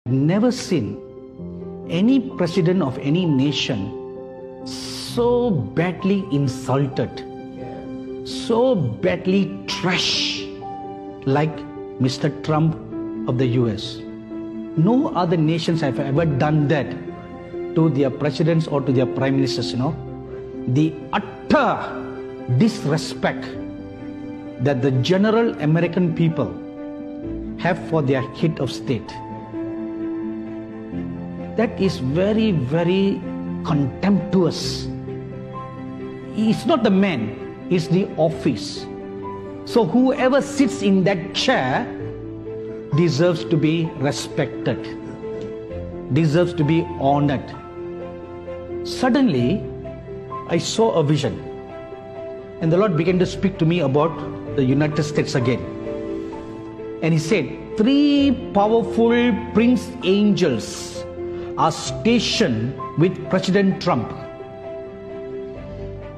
Never seen any president of any nation so badly insulted, so badly trashed like Mr. Trump of the US. No other nations have ever done that to their presidents or to their prime ministers, The utter disrespect that the general American people have for their head of state. That is very, very contemptuous. It's not the man, it's the office. So whoever sits in that chair deserves to be respected, deserves to be honored. Suddenly, I saw a vision, and the Lord began to speak to me about the United States again. And He said, 3 powerful prince angels are stationed with President Trump,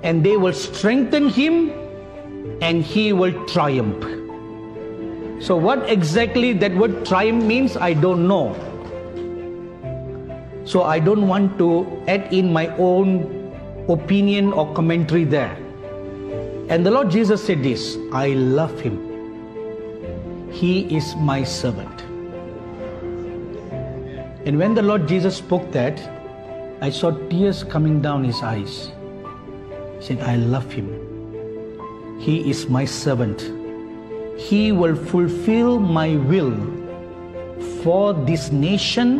and they will strengthen him and he will triumph. So what exactly that word triumph means, I don't know. So I don't want to add in my own opinion or commentary there. And the Lord Jesus said this, I love him. He is my servant. And when the Lord Jesus spoke that, I saw tears coming down his eyes. He said, I love him. He is my servant. He will fulfill my will for this nation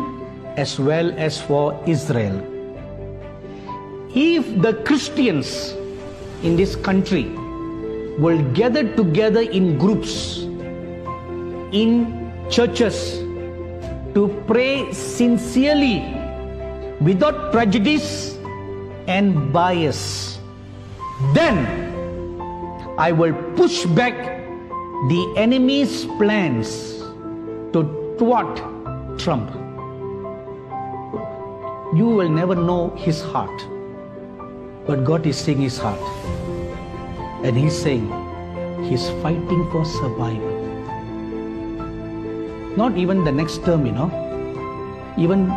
as well as for Israel. If the Christians in this country will gather together in groups, in churches, to pray sincerely, without prejudice and bias, then I will push back the enemy's plans to thwart Trump. You will never know his heart, but God is seeing his heart, and He's saying He's fighting for survival. Not even the next term, even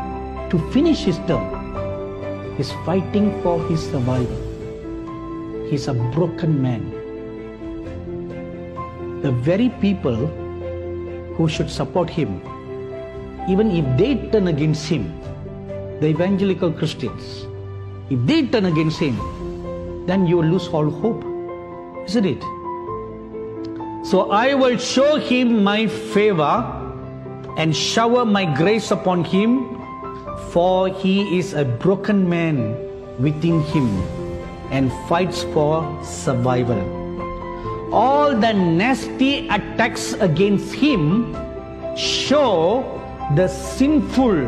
to finish his term, he's fighting for his survival. He's a broken man. The very people who should support him, even if they turn against him, the evangelical Christians, if they turn against him, then you will lose all hope, isn't it? So I will show him my favor and shower my grace upon him, for he is a broken man within him and fights for survival. All the nasty attacks against him show the sinful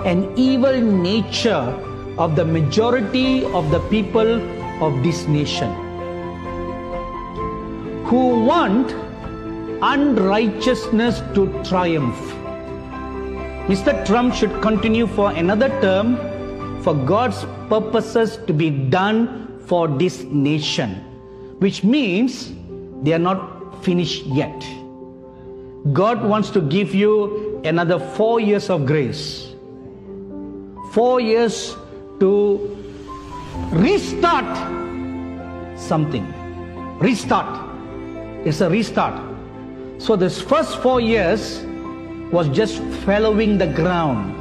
and evil nature of the majority of the people of this nation, who want unrighteousness to triumph. Mr. Trump should continue for another term for God's purposes to be done for this nation, which means they are not finished yet. God wants to give you another 4 years of grace, 4 years to restart something. Restart. It's a restart. So this first 4 years was just following the ground.